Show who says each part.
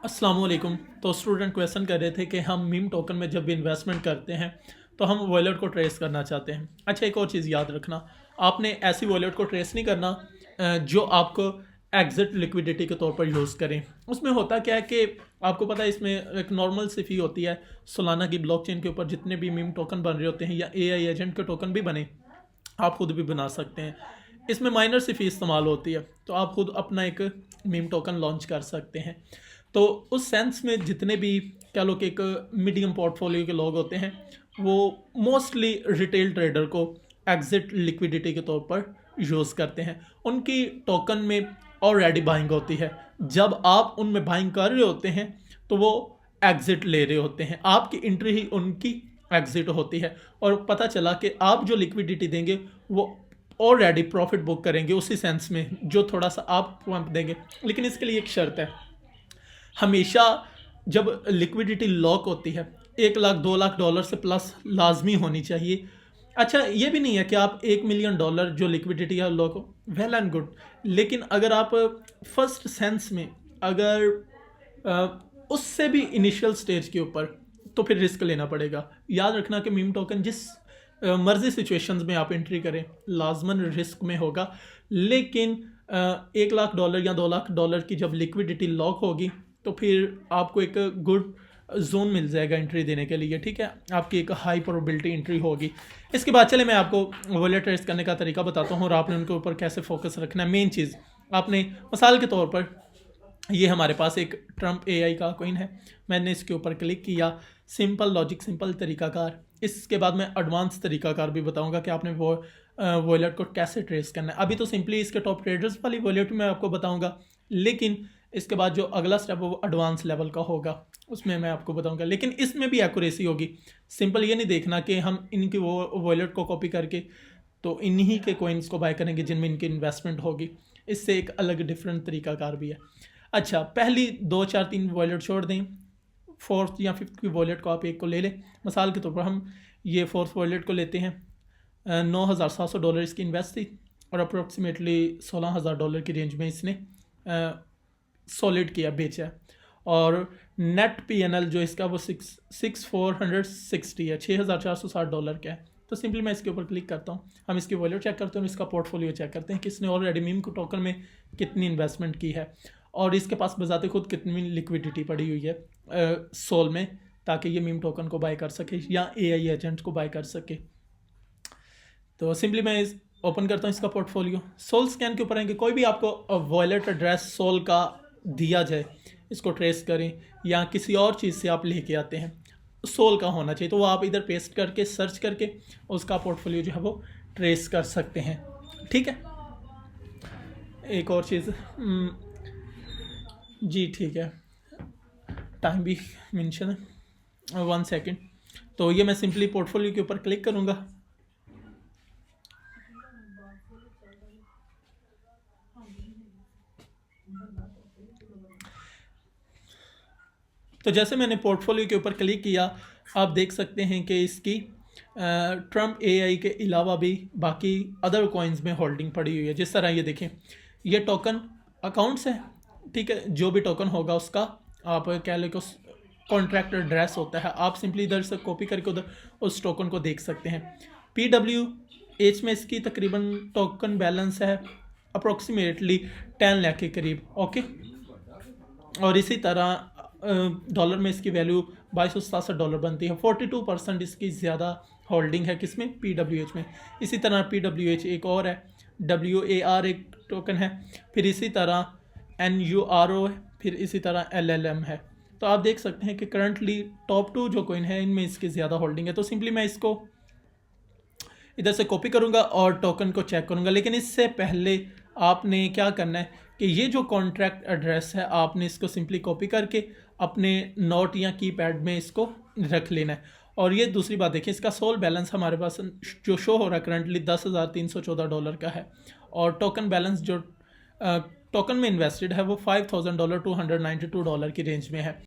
Speaker 1: अस्सलाम वालेकुम। तो स्टूडेंट क्वेश्चन कर रहे थे कि हम मीम टोकन में जब भी इन्वेस्टमेंट करते हैं तो हम वॉलेट को ट्रेस करना चाहते हैं। अच्छा, एक और चीज़ याद रखना, आपने ऐसी वॉलेट को ट्रेस नहीं करना जो आपको एग्जिट लिक्विडिटी के तौर पर यूज़ करें। उसमें होता क्या है कि आपको पता है इसमें एक नॉर्मल सी फ़ी होती है सोलाना की ब्लॉकचेन के ऊपर। जितने भी मीम टोकन बन रहे होते हैं या एआई एजेंट के टोकन भी बने, आप खुद भी बना सकते हैं। इसमें माइनर सी फ़ी इस्तेमाल होती है, तो आप खुद अपना एक मीम टोकन लॉन्च कर सकते हैं। तो उस सेंस में जितने भी कह लो कि एक मीडियम पोर्टफोलियो के लोग होते हैं, वो मोस्टली रिटेल ट्रेडर को एग्जिट लिक्विडिटी के तौर पर यूज़ करते हैं। उनकी टोकन में ऑलरेडी बाइंग होती है। जब आप उनमें बाइंग कर रहे होते हैं तो वो एग्जिट ले रहे होते हैं, आपकी एंट्री ही उनकी एग्जिट होती है। और पता चला कि आप जो लिक्विडिटी देंगे वो ऑलरेडी प्रॉफिट बुक करेंगे उसी सेंस में जो थोड़ा सा आप पंप देंगे। लेकिन इसके लिए एक शर्त है, हमेशा जब लिक्विडिटी लॉक होती है 1 लाख 2 लाख डॉलर से प्लस लाजमी होनी चाहिए। अच्छा, ये भी नहीं है कि आप $1 मिलियन जो लिक्विडिटी है लॉक हो, वेल एंड गुड। लेकिन अगर आप फर्स्ट सेंस में अगर उससे भी इनिशियल स्टेज के ऊपर, तो फिर रिस्क लेना पड़ेगा। याद रखना कि मीम टोकन जिस मर्जी सिचुएशंस में आप एंट्री करें लाजमन रिस्क में होगा। लेकिन $1 लाख या $2 लाख की जब लिक्विडिटी लॉक होगी तो फिर आपको एक गुड जोन मिल जाएगा एंट्री देने के लिए। ठीक है, आपकी एक हाई प्रोबेबिलिटी एंट्री होगी। इसके बाद चले मैं आपको वॉलेट ट्रेस करने का तरीका बताता हूँ और आपने उनके ऊपर कैसे फोकस रखना है। मेन चीज़ आपने मिसाल के तौर पर, ये हमारे पास एक ट्रम्प एआई का कॉइन है, मैंने इसके ऊपर क्लिक किया। सिंपल लॉजिक, सिंपल तरीकाकार। इसके बाद मैं एडवांस तरीकाकार भी बताऊंगा कि आपने वो वॉलेट को कैसे ट्रेस करना है। अभी तो सिंपली इसके टॉप ट्रेडर्स वाली वॉलेट मैं आपको बताऊंगा, लेकिन इसके बाद जो अगला स्टेप है वो एडवांस लेवल का होगा, उसमें मैं आपको बताऊंगा। लेकिन इसमें भी एक्यूरेसी होगी। सिंपल ये नहीं देखना कि हम इनकी वो वॉलेट को कॉपी करके तो इन्हीं के कॉइन्स को बाय करेंगे जिनमें इनकी इन्वेस्टमेंट होगी। इससे एक अलग डिफरेंट तरीकाकार भी है। अच्छा, पहली 2 4 3 वॉलेट छोड़ दें, फोर्थ या फिफ्थ की वॉलेट को आप एक को ले लें। मिसाल के तौर पर हम ये फोर्थ वॉलेट को लेते हैं। $9,700 इसकी इन्वेस्ट थी और अप्रोक्सीमेटली $16,000 की रेंज में इसने सॉलिड किया, बेचा है। और नेट पीएनएल जो इसका वो 6460 है, $6,460 का है। तो सिंपली मैं इसके ऊपर क्लिक करता हूँ, हम इसकी वॉलेट चेक करते हैं, इसका पोर्टफोलियो चेक करते हैं कि इसने ऑलरेडी मीम को टोकन में कितनी इन्वेस्टमेंट की है और इसके पास बजाते खुद कितनी लिक्विडिटी पड़ी हुई है सोल में, ताकि ये मीम टोकन को बाय कर सके या एआई एजेंट को बाय कर सके। तो सिंपली मैं इस ओपन करता हूँ इसका पोर्टफोलियो। सोल स्कैन के ऊपर आएंगे, कोई भी आपको वॉलेट एड्रेस सोल का दिया जाए, इसको ट्रेस करें या किसी और चीज़ से आप लेके आते हैं, सोल का होना चाहिए, तो वो आप इधर पेस्ट करके सर्च करके उसका पोर्टफोलियो जो है वो ट्रेस कर सकते हैं। ठीक है, एक और चीज़ जी, ठीक है, टाइम भी मेंशन है, 1 सेकेंड। तो ये मैं सिंपली पोर्टफोलियो के ऊपर क्लिक करूँगा। तो जैसे मैंने पोर्टफोलियो के ऊपर क्लिक किया, आप देख सकते हैं कि इसकी ट्रम्प एआई के अलावा भी बाकी अदर कॉइन्स में होल्डिंग पड़ी हुई है। जिस तरह ये देखें, ये टोकन अकाउंट्स है। ठीक है, जो भी टोकन होगा उसका आप कह लें कि उस कॉन्ट्रैक्ट एड्रेस होता है, आप सिंपली इधर से कॉपी करके उधर उस टोकन को देख सकते हैं। PWH में इसकी तकरीबन टोकन बैलेंस है अप्रोक्सीमेटली 10 लाख के करीब। ओके, और इसी तरह डॉलर में इसकी वैल्यू $2267 बनती है। 42% इसकी ज़्यादा होल्डिंग है किसमें, PWH में। इसी तरह PWH एक और है, WAR एक टोकन है, फिर इसी तरह NURO है, फिर इसी तरह LLM है। तो आप देख सकते हैं कि करंटली टॉप 2 जो कॉइन है इनमें इसकी ज़्यादा होल्डिंग है। तो सिंपली मैं इसको इधर से कॉपी करूंगा और टोकन को चेक करूंगा। लेकिन इससे पहले आपने क्या करना है कि ये जो कॉन्ट्रैक्ट एड्रेस है आपने इसको सिंपली कॉपी करके अपने नोट या कीपैड में इसको रख लेना है। और ये दूसरी बात देखिए, इसका सोल बैलेंस हमारे पास जो शो हो रहा है करंटली $10,314 का है। और टोकन बैलेंस जो टोकन में इन्वेस्टेड है वो $5,292 की रेंज में है।